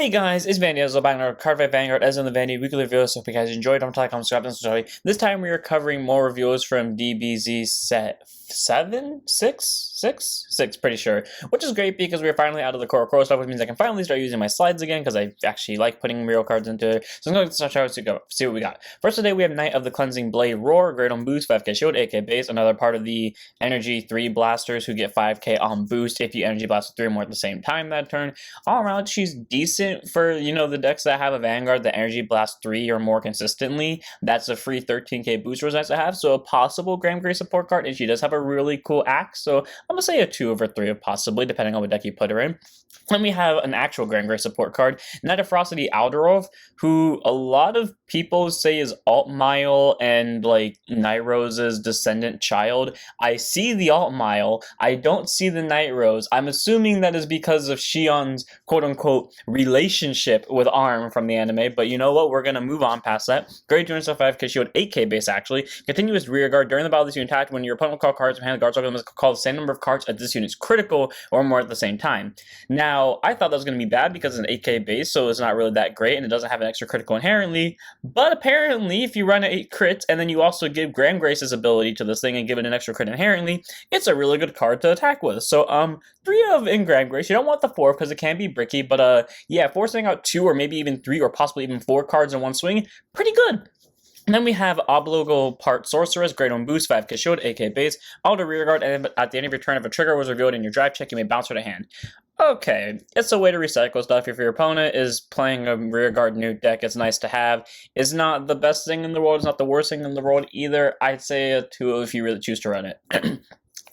Hey guys, it's Vanity, Ezel back in our Card Fight Vanguard as in the Vanity Weekly Review. So if you guys enjoyed, don't comment, subscribe, and subscribe. This time we are covering more reviews from DBZ set 6, pretty sure. Which is great because we're finally out of the Core stuff, which means I can finally start using my slides again because I actually like putting real cards into it. So I'm going to start to go see what we got. First today we have Knight of the Cleansing Blade Roar, great on boost, 5k shield, 8k base, another part of the Energy 3 blasters who get 5k on boost if you Energy Blast 3 or more at the same time that turn. All around, she's decent for, you know, the decks that have a Vanguard that Energy Blast 3 or more consistently. That's a free 13k boost was nice to have, so a possible Graham Gray support card, and she does have a really cool axe, so I'm gonna say a 2 over 3 possibly, depending on what deck you put her in. Then we have an actual Graham Gray support card, Knight of Ferocity Alderov, who a lot of people say is Altmile and like Night Rose's descendant child. I see the Altmile, I don't see the Night Rose. I'm assuming that is because of Shion's quote-unquote relationship with Arm from the anime, but you know what, we're gonna move on past that. Great 205k shield, 8k base actually. Continuous rear guard, during the battle of this unit attack, when your opponent will call cards from hand, the guards must call the same number of cards as this unit's critical or more at the same time. Now, I thought that was going to be bad because it's an 8k base, so it's not really that great, and it doesn't have an extra critical inherently, but apparently, if you run 8 crits, and then you also give Graham Grace's ability to this thing and give it an extra crit inherently, it's a really good card to attack with. So, 3 of in Graham Grace, you don't want the 4 because it can be bricky, but yeah, forcing out 2 or maybe even 3 or possibly even 4 cards in one swing, pretty good. And then we have Oblong part sorceress, great on boost, 5k shield, 8k base, auto rear guard, and at the end of your turn, if a trigger was revealed in your drive check, you may bounce her to hand. Okay, it's a way to recycle stuff. If your opponent is playing a rearguard nuke deck, it's nice to have. It's not the best thing in the world, it's not the worst thing in the world either. I'd say a 2 if you really choose to run it.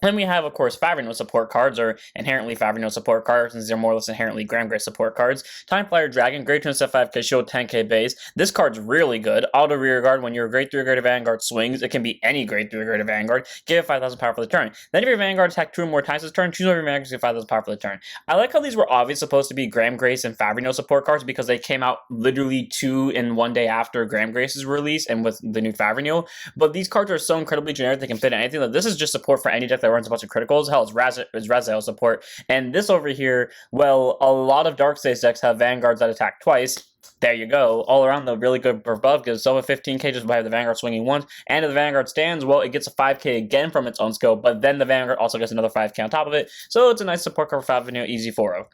Then we have, of course, Favreau support cards, or inherently Favreau support cards, since they're more or less inherently Graham Gray support cards. Time Flyer Dragon, great 275k shield, 10k base. This card's really good. Auto rear guard, when your great 3 guard Vanguard swings, it can be any great 3 guard Vanguard, give it 5,000 power for the turn. Then if your Vanguard attack 2 or more times this turn, choose over your Vanguard to give 5,000 power for the turn. I like how these were obviously supposed to be Graham Grace and Favreau support cards because they came out literally 2 in 1 day after Graham Grace's release and with the new Favreau. But these cards are so incredibly generic they can fit in anything. Like, this is just support for any deck that runs a bunch of criticals. Hell, it's Raziel support. And this over here, well, a lot of Darkseid decks have Vanguards that attack twice. There you go. All around, the really good buff gives Silva 15k just by the Vanguard swinging once. And if the Vanguard stands, well, it gets a 5k again from its own skill, but then the Vanguard also gets another 5k on top of it. So it's a nice support card for Favreau, easy 4-0.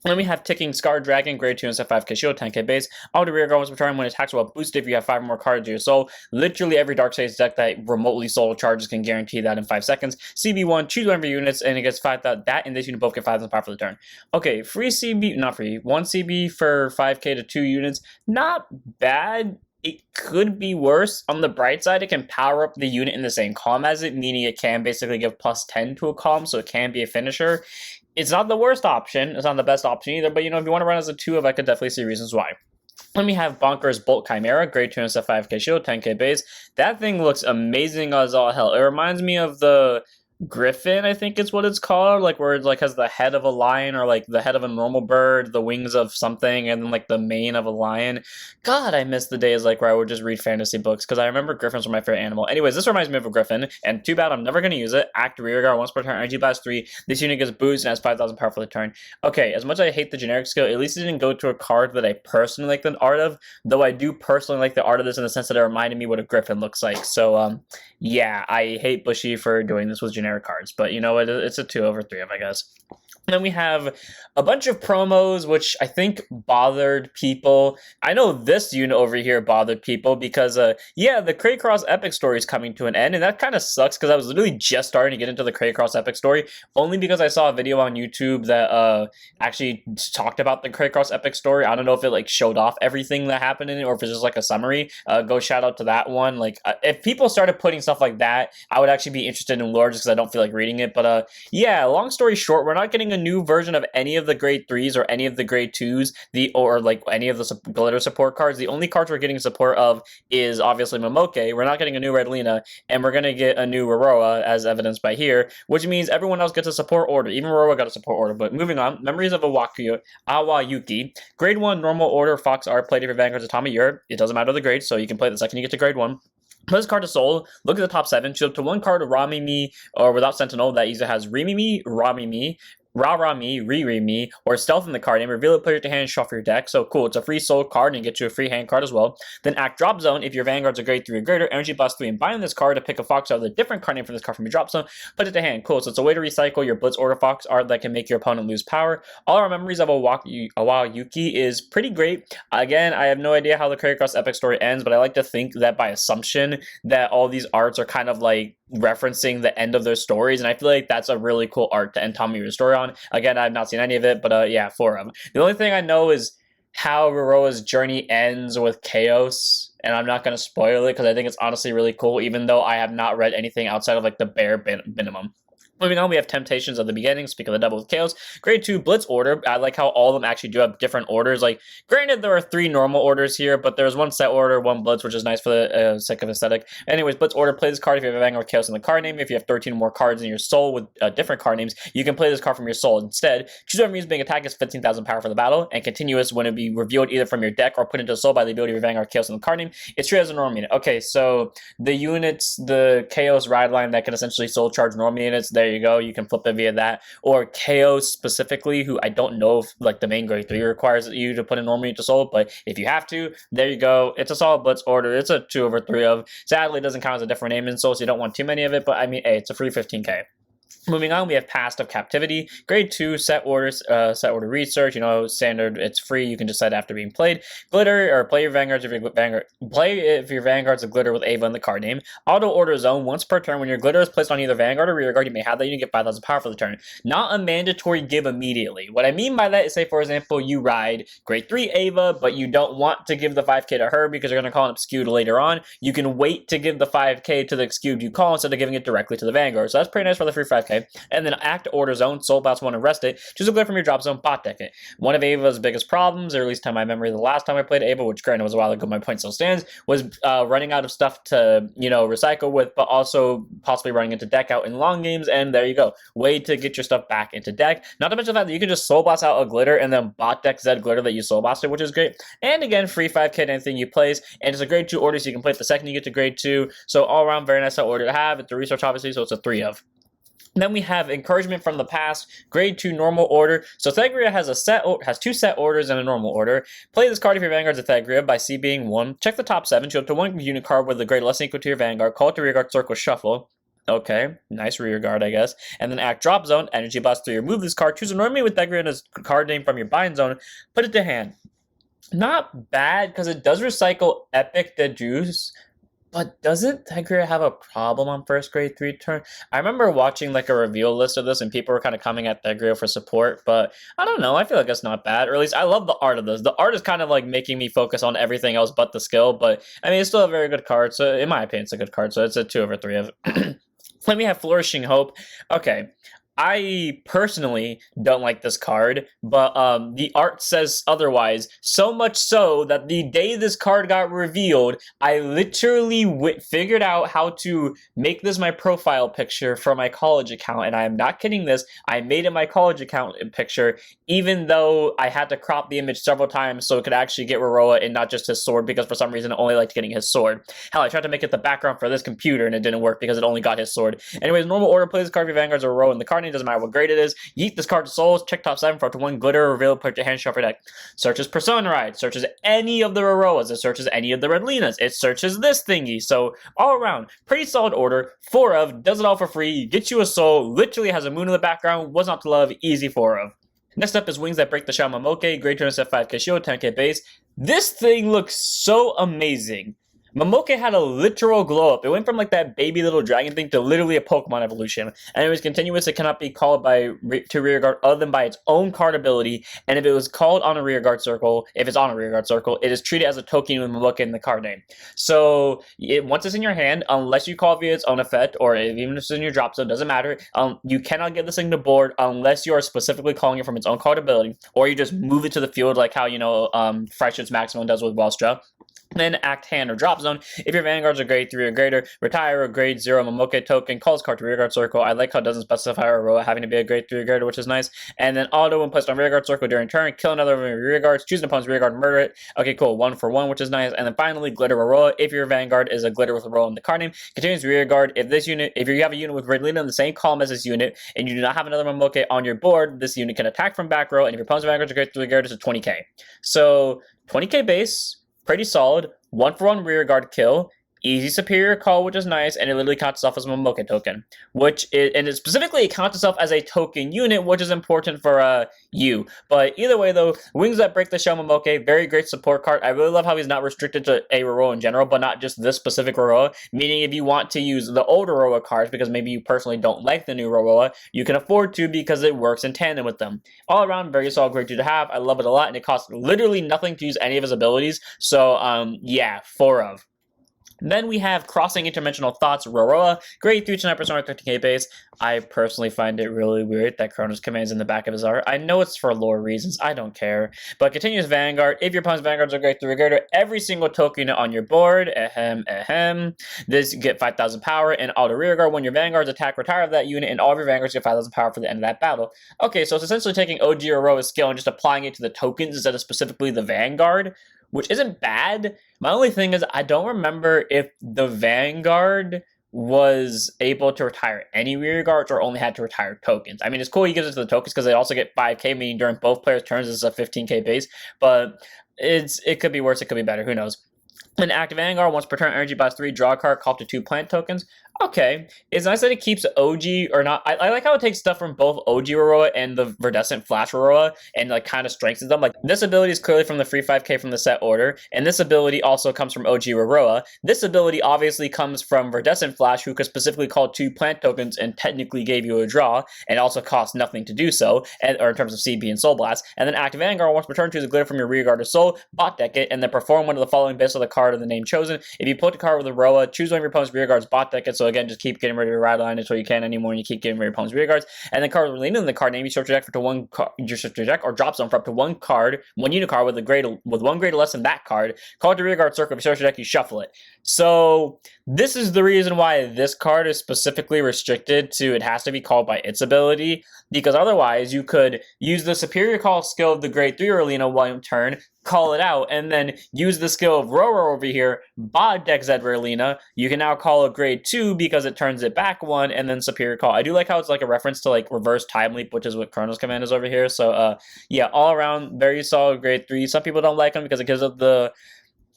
Then we have Ticking Scar Dragon, grade 2 and 5k shield, 10k base. Auto rear guard once per turn when it attacks will boost if you have 5 or more cards to your soul. Literally every Darkseid deck that remotely soul charges can guarantee that in 5 seconds. CB1, choose one of your units, and it gets 5,000. That and this unit both get 5,000 power for the turn. Okay, free CB, not free. 1 CB for 5k to 2 units. Not bad. It could be worse. On the bright side, it can power up the unit in the same column as it, meaning it can basically give plus 10 to a column, so it can be a finisher. It's not the worst option. It's not the best option either, but you know, if you want to run as a 2 of, I could definitely see reasons why. Then we have Bonkers Bolt Chimera, grade 2 and 5k shield, 10k base. That thing looks amazing as all hell. It reminds me of the Griffin, I think is what it's called, like where it like has the head of a lion or like the head of a normal bird, the wings of something, and then like the mane of a lion. God, I miss the days like where I would just read fantasy books because I remember griffins were my favorite animal. Anyways, this reminds me of a griffin, and too bad I'm never going to use it. Act rear guard once per turn, Energy Blast 3. This unit gets boost and has 5,000 power for the turn. Okay, as much as I hate the generic skill, at least it didn't go to a card that I personally like the art of, though I do personally like the art of this in the sense that it reminded me what a griffin looks like. So, yeah, I hate Bushy for doing this with generic cards, but you know what, it's a 2 over 3 of, I guess. And then we have a bunch of promos, which I think bothered people. I know this unit over here bothered people because, yeah, the Craycross Epic story is coming to an end, and that kind of sucks because I was literally just starting to get into the Craycross Epic story, only because I saw a video on YouTube that actually talked about the Craycross Epic story. I don't know if it like showed off everything that happened in it or if it's just like a summary. Go shout out to that one. Like, if people started putting stuff like that, I would actually be interested in lore just because I don't feel like reading it. But yeah, long story short, we're not getting a new version of any of the grade 3s or any of the grade 2s, or like any of the glitter support cards. The only cards we're getting support of is obviously Momoke. We're not getting a new Red Lena, and we're going to get a new Rorowa, as evidenced by here, which means everyone else gets a support order. Even Rorowa got a support order. But moving on, Memories of Awayuki. Grade 1 normal order Fox art played if your Vanguard's Atama Europe. It doesn't matter the grade, so you can play the second you get to grade 1. Put this card to soul, look at the top 7, choose up to 1 card of Ramimi, or without Sentinel, that either has Rimimi, Ramimi, Rorowa me, Riri me, or Stealth in the card name, reveal it, put it to hand, shuffle your deck. So cool, it's a free soul card and get you a free hand card as well. Then act drop zone, if your vanguards are grade 3 or greater, energy plus 3, and bind this card to pick a fox out of a different card name from this card from your drop zone, put it to hand. Cool, so it's a way to recycle your Blitz Order Fox art that can make your opponent lose power. All our memories of awayuki is pretty great. Again, I have no idea how the Carrycross Epic story ends, but I like to think that by assumption that all these arts are kind of like referencing the end of their stories, and I feel like that's a really cool art to end Tommy Rio's story on. Again, I've not seen any of it, but yeah, 4 of them. The only thing I know is how Rorowa's journey ends with chaos, and I'm not going to spoil it because I think it's honestly really cool, even though I have not read anything outside of like the bare minimum. Moving on, we have Temptations of the Beginning, speak of the Devil with Chaos. Grade 2, Blitz Order. I like how all of them actually do have different orders. Like, granted, there are 3 normal orders here, but there's 1 set order, 1 Blitz, which is nice for the sake of aesthetic. Anyways, Blitz Order, play this card if you have a Vanguard Chaos in the card name. If you have 13 or more cards in your soul with different card names, you can play this card from your soul instead. Choose whatever means being attacked is 15,000 power for the battle, and continuous when it be revealed either from your deck or put into soul by the ability of your Vanguard Chaos in the card name. It's treated as a normal unit. Okay, so the units, the Chaos ride line that can essentially soul charge normal units, there you go. You can flip it via that, or Chaos specifically, who I don't know if like the main grade 3 requires you to put a normal unit to soul, but if you have to, there you go. It's a solid Blitz Order. It's a 2 over 3 of. Sadly, it doesn't count as a different name in soul, so you don't want too many of it, but I mean, hey, it's a free 15k. Moving on, we have Past of Captivity, grade 2, set orders, set order research, standard, it's free, you can decide after being played. Glitter, or play your vanguards if your vanguards of glitter with Ava in the card name. Auto order zone, once per turn, when your glitter is placed on either vanguard or rear guard, you may have that unit get 5,000 power for the turn. Not a mandatory give immediately. What I mean by that is, say for example, you ride grade 3 Ava, but you don't want to give the 5k to her because you're going to call an Obscued later on. You can wait to give the 5k to the Obscued you call instead of giving it directly to the vanguard. So that's pretty nice for the free 5k. And then act order zone, soul bounce 1 and rest it. Choose a glitter from your drop zone, bot deck it. One of Ava's biggest problems, or at least to my memory, the last time I played Ava, which granted was a while ago, my point still stands, was running out of stuff to, recycle with, but also possibly running into deck out in long games, and there you go. Way to get your stuff back into deck. Not to mention the fact that you can just soul boss out a glitter and then bot deck Zed glitter that you soul bossed it, which is great. And again, free 5k to anything you place, and it's a grade 2 order, so you can play it the second you get to grade 2. So all around, very nice order to have. It's a research, obviously, so it's a 3 of. Then we have Encouragement from the Past, grade 2 normal order. So Thegria has 2 set orders and a normal order. Play this card if your Vanguard's a Thegria by C being 1. Check the top 7, choose up to 1 unit card with a grade less than equal to your Vanguard. Call it to rear guard circle shuffle. Okay, nice rear guard, I guess. And then act drop zone, energy blast 3. Remove this card, choose a normally with Thegria and a card name from your bind zone. Put it to hand. Not bad, because it does recycle Epic the Juice. But doesn't Thegria have a problem on first grade 3 turn? I remember watching like a reveal list of this and people were kind of coming at Thegria for support, but I don't know, I feel like it's not bad, or at least I love the art of this. The art is kind of like making me focus on everything else but the skill, but I mean, it's still a very good card, so in my opinion, it's a good card, so it's a 2 over 3 of. Let me have Flourishing Hope. Okay. I personally don't like this card, but the art says otherwise. So much so that the day this card got revealed, I literally figured out how to make this my profile picture for my college account, and I am not kidding this. I made it my college account picture, even though I had to crop the image several times so it could actually get Rorowa and not just his sword, because for some reason I only liked getting his sword. Hell, I tried to make it the background for this computer and it didn't work because it only got his sword. Anyways, normal order, play this card if your Vanguards are Rorowa in the card name, doesn't matter what grade it is. Yeet this card to souls, check top 7 for up to 1 glitter, reveal, put your hand shuffle deck. Searches Persona Ride, searches any of the Rorowas, it searches any of the Redlinas, it searches this thingy. So all around, pretty solid order, 4 of, does it all for free, gets you a soul, literally has a moon in the background, was not to love, easy 4 of. Next up is Wings That Break the Shell Momoke, grade 2 set 5k shield, 10k base. This thing looks so amazing. Momoke had a literal glow up. It went from like that baby little dragon thing to literally a Pokemon evolution. And it was continuous. It cannot be called to rear guard other than by its own card ability. And if it was called on a rear guard circle, if it's on a rear guard circle, it is treated as a token with Momoke in the card name. So once it's in your hand, unless you call it via its own effect, or even if it's in your drop zone, doesn't matter. You cannot get this thing to board unless you are specifically calling it from its own card ability, or you just move it to the field like how, Freischütz Maximum does with Wellstra. Then act hand or drop zone. If your vanguards are grade 3 or greater, retire a grade 0 Momoke token, call this card to rearguard circle. I like how it doesn't specify Rorowa having to be a grade 3 or greater, which is nice. And then auto when placed on rearguard circle during turn, kill another of your rearguards, choose an opponent's rearguard, murder it. Okay, cool, 1 for 1, which is nice. And then finally, glitter Rorowa. If your vanguard is a glitter with Rorowa in the card name, continues rearguard. If you have a unit with Redlina in the same column as this unit, and you do not have another Momoke on your board, this unit can attack from back row, and if your opponent's vanguards are grade 3 or greater, it's a 20k. So, 20k base, pretty solid. 1 for 1 rearguard kill, easy superior call, which is nice, and it literally counts itself as a Momoke token, and it specifically counts itself as a token unit, which is important for you. But either way, though, Wings That Break the Shell Momoke, very great support card. I really love how he's not restricted to a Rorowa in general, but not just this specific Rorowa, meaning if you want to use the older Rorowa cards, because maybe you personally don't like the new Rorowa, you can afford to because it works in tandem with them. All around, very solid grade 2 to have. I love it a lot, and it costs literally nothing to use any of his abilities, so, yeah, 4 of. Then we have Crossing Interdimensional Thoughts, Rorowa, grade 3 to 9% or 13k base. I personally find it really weird that Kronos commands in the back of his art. I know it's for lore reasons, I don't care. But continuous Vanguard, if your opponent's Vanguards are grade 3 or greater, every single token on your board, this get 5,000 power, and auto rearguard when your Vanguards attack, retire that unit, and all of your Vanguards get 5,000 power for the end of that battle. Okay, so it's essentially taking OG Rorowa's skill and just applying it to the tokens instead of specifically the Vanguard, which isn't bad. My only thing is I don't remember if the Vanguard was able to retire any rearguards or only had to retire tokens. I mean, it's cool he gives it to the tokens because they also get 5k, meaning during both players' turns it's a 15k base, but it could be worse, it could be better, who knows. An active Vanguard, once per turn, energy buys 3, draw a card, call up to 2 plant tokens. Okay, it's nice that it keeps OG, or not, I like how it takes stuff from both OG Rorowa and the Verdescent Flash Rorowa, and like kind of strengthens them. Like, this ability is clearly from the free 5k from the set order, and this ability also comes from OG Rorowa. This ability obviously comes from Verdescent Flash, who could specifically call 2 plant tokens and technically gave you a draw, and also cost nothing to do so, or in terms of CB and Soul Blast. And then active Vanguard, once per turn, choose a glitter from your rearguard or soul, bot deck it, and then perform one of the following bits of the card of the name chosen. If you put the card with a Rorowa, choose one of your opponent's rearguards, bot deck it. So again, just keep getting rid of your ride line until you can't anymore, and you keep getting rid of your opponent's rearguards. And then card with Relina in the card name, you search your deck for one card, you search your deck or drop zone for up to 1 card, 1 unit card with 1 grade less than that card. Call it the rearguard circle. If you search your deck, you shuffle it. So this is the reason why this card is specifically restricted to it has to be called by its ability, because otherwise you could use the superior call skill of the grade 3 Relina one turn, call it out, and then use the skill of Rorowa over here, bod deck Zed Relina. You can now call a grade 2 because it turns it back 1, and then superior call. I do like how it's like a reference to like reverse time leap, which is what Kronos command is over here. So yeah, all around very solid grade 3. Some people don't like him because it gives up the,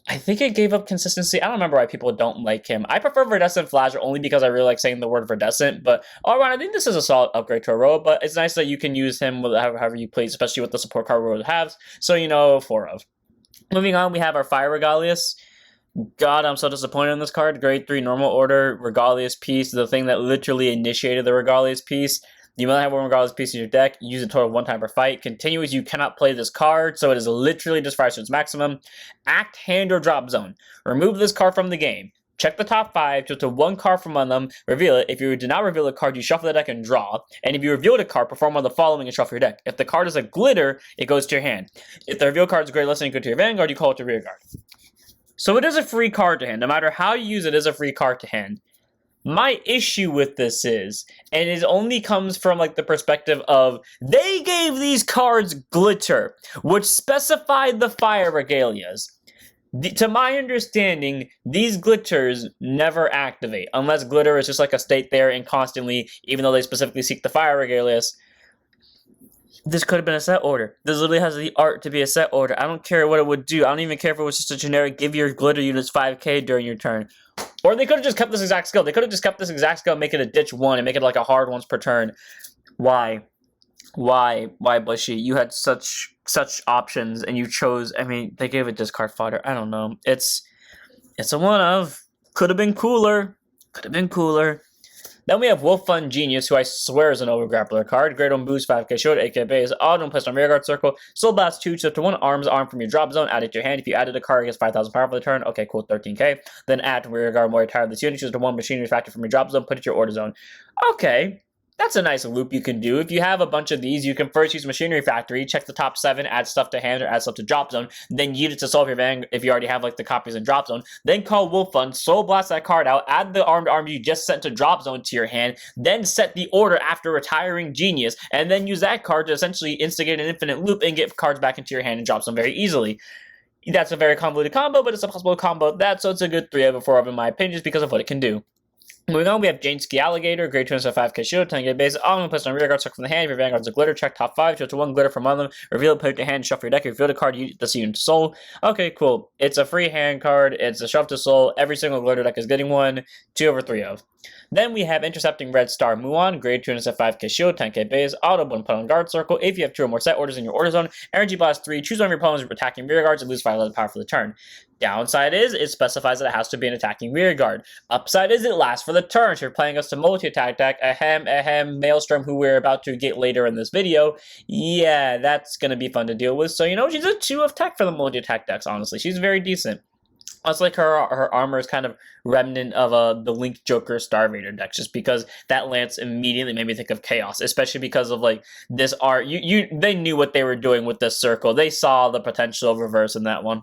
I think it gave up consistency. I don't remember why people don't like him. I prefer Verdescent Flash only because I really like saying the word Verdescent, but all around, I think this is a solid upgrade to Rorowa, but it's nice that you can use him with however you please, especially with the support card Rorowa has. So, you know, 4 of. Moving on, we have our Fire Regalis. God, I'm so disappointed in this card. Grade 3 normal order, Regalis piece, the thing that literally initiated the Regalis piece. You may have 1 Regalis piece in your deck. You use a total of 1 time per fight. Continuous, you cannot play this card, so it is literally just fire to its maximum. Act, hand, or drop zone. Remove this card from the game. Check the top 5, choose 1 card from among them, reveal it. If you do not reveal a card, you shuffle the deck and draw. And if you revealed a card, perform one of the following and shuffle your deck. If the card is a glitter, it goes to your hand. If the reveal card is grade less than equal to your Vanguard, you call it to rearguard. So it is a free card to hand. No matter how you use it, it is a free card to hand. My issue with this is, and it only comes from like the perspective of, they gave these cards glitter, which specified the fire regalias. To my understanding, these glitters never activate, unless glitter is just like a state there and constantly, even though they specifically seek the fire regalias. This could have been a set order. This literally has the art to be a set order. I don't care what it would do. I don't even care if it was just a generic give your glitter units 5k during your turn. Or they could have just kept this exact skill. They could have just kept this exact skill, make it a ditch 1, and make it like a hard once per turn. Why? Why, Bushy? You had such options, and you chose, I mean, they gave it discard fodder. I don't know. It's a one of. Could have been cooler. Could have been cooler. Then we have Wolffuld Genius, who I swear is an overgrappler card. Grade 1 boost, 5k short, 8k base, auto placed on rearguard circle. Soul Blast 2, so to 1 arm from your drop zone, add it to your hand. If you added a card, it gets 5,000 power for the turn. Okay, cool, 13k. Then add to rearguard more retire this unit, choose to 1 machinery factor from your drop zone, put it to your order zone. Okay. That's a nice loop you can do. If you have a bunch of these, you can first use Machinery Factory, check the top 7, add stuff to hand or add stuff to drop zone, then use it to solve your van if you already have like the copies in drop zone, then call Wolffuld, soul blast that card out, add the armed army you just sent to drop zone to your hand, then set the order after retiring Genius, and then use that card to essentially instigate an infinite loop and get cards back into your hand and drop zone very easily. That's a very convoluted combo, but it's a possible combo that, so it's a good 3 of it 4 of in my opinion just because of what it can do. Moving on, we have Janeski Alligator, grade 2.5k shield, 10k base, all plus on rear guard, stuck from the hand. If your vanguard's a glitter, check top 5, choose 1 glitter from one of them, reveal it, put it to hand, shuffle your deck, reveal the card, you this unit to soul. Okay, cool. It's a free hand card, it's a shuffle to soul, every single glitter deck is getting one, 2 over 3 of. Then we have Intercepting Red Star Muon, grade 2.5k shield, 10k base, auto when put on guard circle. If you have 2 or more set orders in your order zone, energy blast 3, choose one of your opponent's attacking rear guards and lose 5 level power for the turn. Downside is, it specifies that it has to be an attacking rear guard. Upside is, it lasts for the turn. So you're playing us to multi-attack deck, Maelstrom, who we're about to get later in this video. Yeah, that's going to be fun to deal with. So, you know, she's a 2 of tech for the multi-attack decks, honestly. She's very decent. It's like her armor is kind of remnant of the Link Joker Starvader deck, just because that lance immediately made me think of Chaos, especially because of like this art. They knew what they were doing with this circle. They saw the potential of reverse in that one.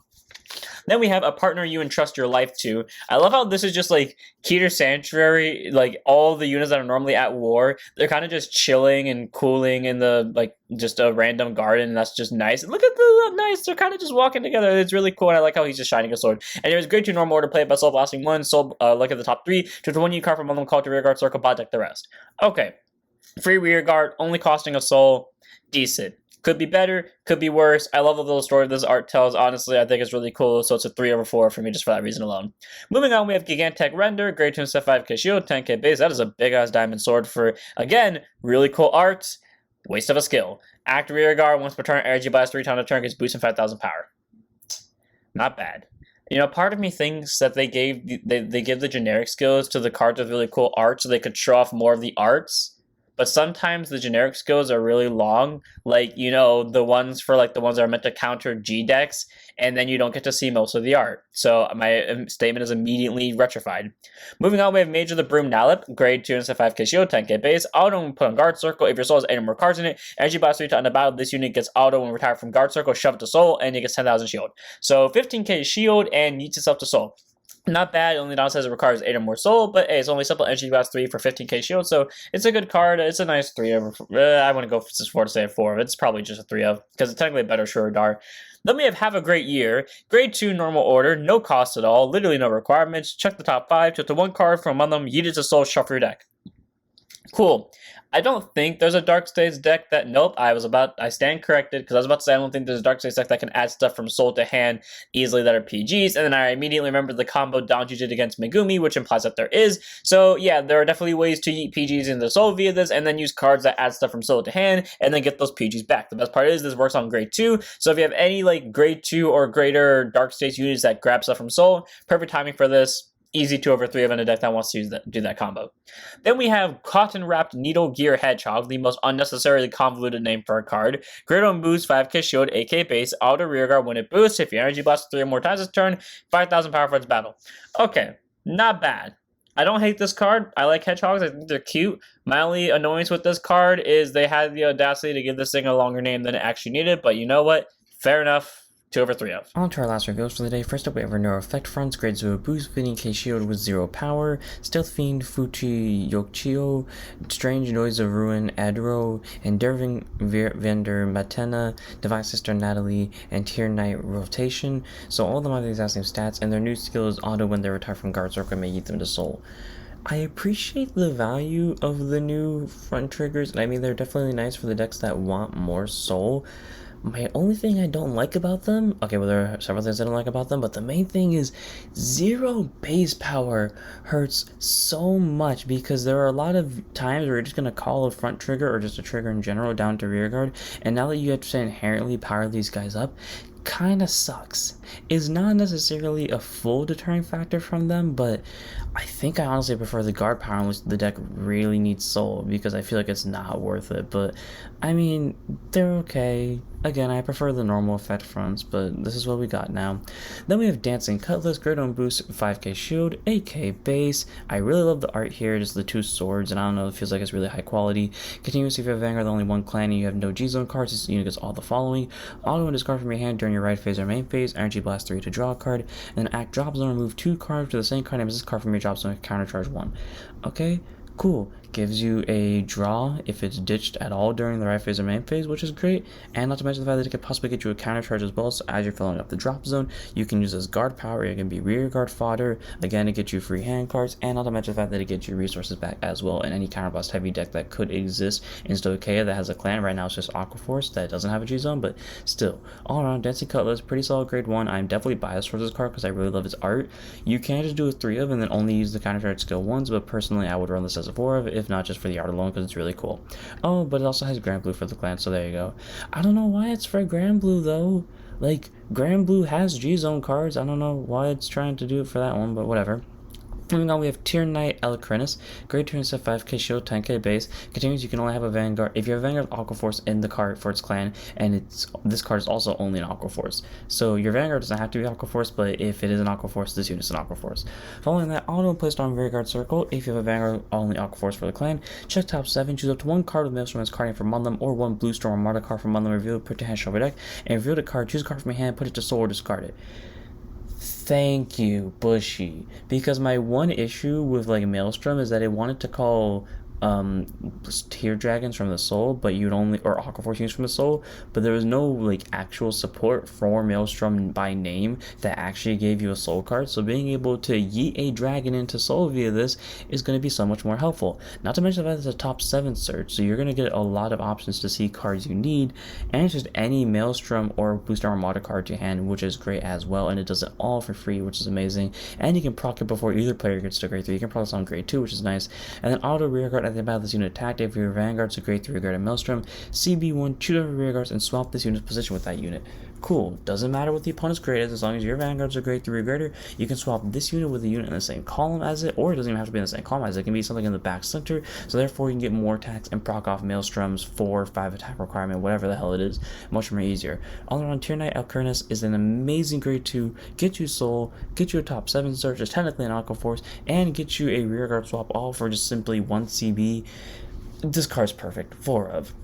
Then we have a partner you entrust your life to. I love how this is just like Keter Sanctuary, like all the units that are normally at war, they're kind of just chilling and cooling in the, like, just a random garden, and that's just nice. And look at the nice, they're kind of just walking together. It's really cool, and I like how he's just shining a sword. And it was great to normal order play by soul blasting 1, soul, look at the top 3, to 1 you card from one of them, call to rear guard circle, bot deck the rest. Okay, free rear guard, only costing a soul, decent. Could be better, could be worse. I love the little story this art tells. Honestly, I think it's really cool, so it's a 3 over 4 for me just for that reason alone. Moving on, we have Gigantech Render, grade 2.5k shield, 10k base. That is a big-ass diamond sword for, again, really cool art. Waste of a skill. Act rear guard, once per turn, energy blast 3 times a turn, gets boosted 5,000 power. Not bad. You know, part of me thinks that they give the generic skills to the cards with really cool art so they could show off more of the arts. But sometimes the generic skills are really long, like, you know, the ones that are meant to counter G decks, and then you don't get to see most of the art. So my statement is immediately retrified. Moving on, we have Major the Broom Naplip, grade 2.5k shield, 10k base, auto when put on guard circle. If your soul has 8 or more cards in it, energy blast 3 to end the battle. This unit gets auto when retired from guard circle, shove it to soul, and it gets 10,000 shield. So 15k shield and yeets itself to soul. Not bad, only downside is it requires 8 or more soul, but hey, it's only simple energy blast 3 for 15k shield, so it's a good card. It's a nice 3 over. I want to go for 4 to say a 4. It's probably just a 3 of, because it's technically a better Shuradar. Then we have a Great Year, grade 2 normal order, no cost at all, literally no requirements. Check the top 5, choose the 1 card from among them, yeet it to soul, shuffle your deck. Cool. I don't think there's a Dark States deck that, nope, I stand corrected, because I was about to say I don't think there's a Dark States deck that can add stuff from soul to hand easily that are PGs, and then I immediately remembered the combo Donju did against Megumi, which implies that there is. So yeah, there are definitely ways to eat PGs into soul via this, and then use cards that add stuff from soul to hand, and then get those PGs back. The best part is this works on grade 2, so if you have any like grade 2 or greater Dark States units that grab stuff from soul, perfect timing for this. Easy 2 over 3 of in a deck that wants to do that combo. Then we have Cotton Wrapped Needle Gear Hedgehog, the most unnecessarily convoluted name for a card. Grid on boost, 5k shield, 8k base, auto rear guard when it boosts. If your energy blasts 3 or more times this turn, 5,000 power for its battle. Okay, not bad. I don't hate this card. I like hedgehogs. I think they're cute. My only annoyance with this card is they had the audacity to give this thing a longer name than it actually needed, but you know what? Fair enough. 2 over 3 of. On to our last reveals for the day. First up, we have our no effect fronts, grade 0 boost, 15k shield with 0 power, Stealth Fiend, Fuchi Yokchio, Strange Noise of Ruin, Adro, Endearing Vendor, Matena, Divine Sister Natalie, and Tier Knight Rotation. So all of them have the exact same stats, and their new skill is auto when they retire from guard circle and may eat them to soul. I appreciate the value of the new front triggers, and I mean they're definitely nice for the decks that want more soul. My only thing I don't like about them, okay, well there are several things I don't like about them, but the main thing is 0 base power hurts so much, because there are a lot of times where you're just going to call a front trigger or just a trigger in general down to rear guard, and now that you have to inherently power these guys up, kind of sucks. It's not necessarily a full deterring factor from them, but I think I honestly prefer the guard power unless the deck really needs soul, because I feel like it's not worth it. But I mean, they're okay. Again, I prefer the normal effect fronts, but this is what we got now. Then we have Dancing Cutlass, Great on Boost, 5k shield, 8k base. I really love the art here, just the two swords, and I don't know, it feels like it's really high quality. Continuously, if you have Vanguard, only one clan, and you have no G-Zone cards, this unit gets all the following. Auto and discard from your hand during your right phase or main phase, Energy Blast 3 to draw a card, and then Act Drop Zone, remove 2 cards to the same card name as this card from your drop zone, counter charge 1. Okay, cool. Gives you a draw if it's ditched at all during the right phase or main phase, which is great, and not to mention the fact that it could possibly get you a counter charge as well, so as you're filling up the drop zone, you can use this guard power, it can be rear guard fodder, again to get you free hand cards, and not to mention the fact that it gets you resources back as well in any counterblast heavy deck that could exist in Stoicheia that has a clan. Right now it's just Aquaforce that doesn't have a G-Zone, but still, all around, Dancing Cutlass, pretty solid grade 1. I'm definitely biased towards this card because I really love his art. You can just do a 3 of and then only use the counter charge skill 1s, but personally I would run this as a 4 of, if not just for the art alone, because it's really cool. Oh, but it also has Grand Blue for the clan, so there you go. I don't know why it's for Grand Blue though. Like, Grand Blue has G-Zone cards. I don't know why it's trying to do it for that one, but whatever. Moving on, we have Tier Knight eilikrinis. Great turn set 5k shield, 10k base. Continues, you can only have a Vanguard. If you have a Vanguard Aquaforce in the card for its clan, and this card is also only an Aquaforce. So your Vanguard doesn't have to be Aquaforce, but if it is an Aquaforce, this unit is an Aquaforce. Following that, auto placed on Vanguard Circle. If you have a Vanguard only Aquaforce for the clan, check top 7, choose up to 1 card with Maelstrom as card name from among them, or 1 Blue Storm or Marta card from among them, reveal it, put to hand, show your deck, and reveal the card, choose a card from your hand, put it to soul, or discard it. Thank you, Bushy. Because my one issue with like Maelstrom is that it wanted to call tier dragons from the soul, but you'd only, or Aquaforce units from the soul, but there was no like actual support for Maelstrom by name that actually gave you a soul card. So being able to yeet a dragon into soul via this is going to be so much more helpful. Not to mention that it's a top 7 search, so you're going to get a lot of options to see cards you need, and it's just any Maelstrom or Booster Armada card to hand, which is great as well, and it does it all for free, which is amazing. And you can proc it before either player gets to grade 3. You can proc this on grade 2, which is nice. And then auto rear guard at the battle this unit attacked. If your Vanguard's a grade 3 guard and Maelstrom, CB1, choose over rear guards and swap this unit's position with that unit. Cool. Doesn't matter what the opponent's grade is, as long as your Vanguard's a grade 3 grader, you can swap this unit with a unit in the same column as it, or it doesn't even have to be in the same column as it. It can be something in the back center, so therefore you can get more attacks and proc off Maelstrom's 4 or 5 attack requirement, whatever the hell it is, much more easier. All around, Tier Knight eilikrinis is an amazing grade 2, get you soul, get you a top 7 search, is technically an Aquaforce, and get you a rear guard swap, all for just simply 1 CB. This card's perfect, 4 of.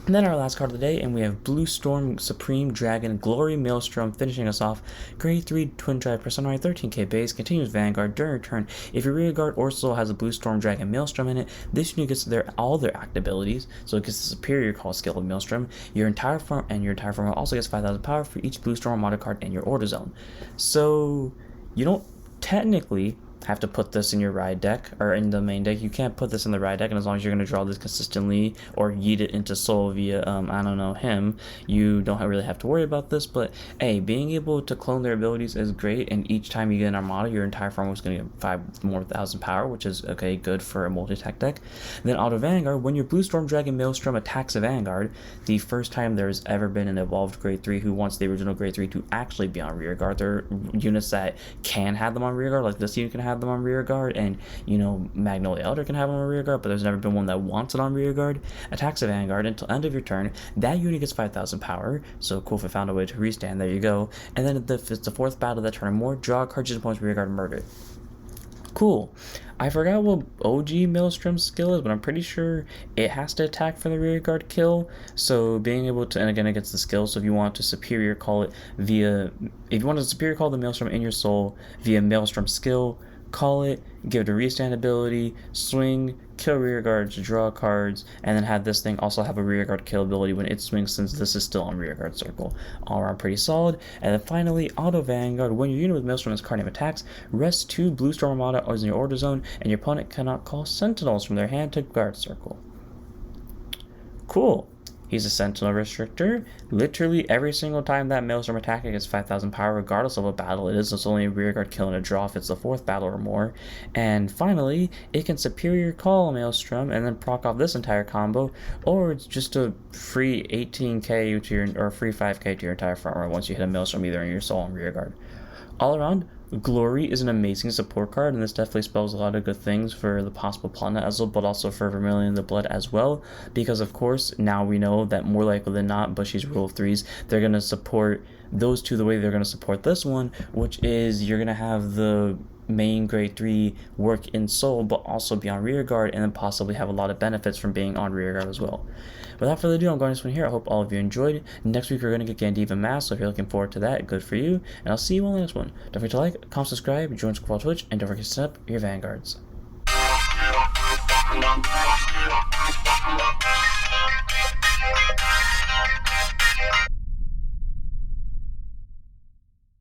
And then our last card of the day, and we have Blue Storm Supreme Dragon Glory Maelstrom finishing us off. Grade 3 Twin Drive Personality, 13k base, continues Vanguard during your turn. If your rear guard or soul has a Blue Storm Dragon Maelstrom in it, this unit gets all their act abilities, so it gets the superior call skill of Maelstrom. Your entire farm also gets 5,000 power for each Blue Storm Armada card in your order zone. So you don't technically have to put this in your ride deck or in the main deck. You can't put this in the ride deck, and as long as you're going to draw this consistently or yeet it into soul via I don't know, him, you don't really have to worry about this. But hey, being able to clone their abilities is great, and each time you get an armada, your entire farm is going to get 5,000 power, which is okay, good for a multi-attack deck. Then auto Vanguard, when your Blue Storm Dragon Maelstrom attacks a Vanguard, the first time there's ever been an evolved grade 3 who wants the original grade 3 to actually be on rear guard. There are units that can have them on rear guard, like this unit can have them on rear guard, and you know, Magnolia Elder can have them on rear guard, but there's never been one that wants it on rear guard. Attacks a Vanguard until end of your turn, that unit gets 5,000 power, so cool if it found a way to restand, there you go. And then if it's the 4th battle of that turn or more, draw a card, choose opponent's rear guard, and murder. Cool. I forgot what OG Maelstrom's skill is, but I'm pretty sure it has to attack for the rear guard kill. So being able to, and again it gets the skill, so if you want to superior call it via, if you want to superior call the Maelstrom in your soul via Maelstrom skill, call it, give it a restand ability, swing, kill rear guards, draw cards, and then have this thing also have a rear guard kill ability when it swings, since this is still on rear guard circle. All around pretty solid. And then finally, auto Vanguard, when your unit with Maelstrom as card name attacks, rest 2 Blue Storm Armada in your order zone, and your opponent cannot call Sentinels from their hand to guard circle. Cool. He's a Sentinel Restrictor. Literally every single time that Maelstrom attacking gets 5,000 power, regardless of what battle it is. It's only a rear guard kill and a draw if it's the 4th battle or more. And finally, it can superior call Maelstrom and then proc off this entire combo, or it's just a free 18k to your, or free 5k to your entire front row once you hit a Maelstrom either in your soul and rear guard. All around, Glory is an amazing support card, and this definitely spells a lot of good things for the possible Platinum Ezel, but also for Vermilion in the Blood as well, because of course, now we know that more likely than not, Bushy's rule of threes, they're going to support those two the way they're going to support this one, which is you're going to have the main grade 3 work in soul, but also be on rear guard, and then possibly have a lot of benefits from being on rear guard as well. Without further ado, I'm going this one here. I hope all of you enjoyed. Next week we're going to get Gandiva Mask, so if you're looking forward to that, good for you, and I'll see you on the next one. Don't forget to like, comment, subscribe, join Squad Twitch, and don't forget to set up your vanguards.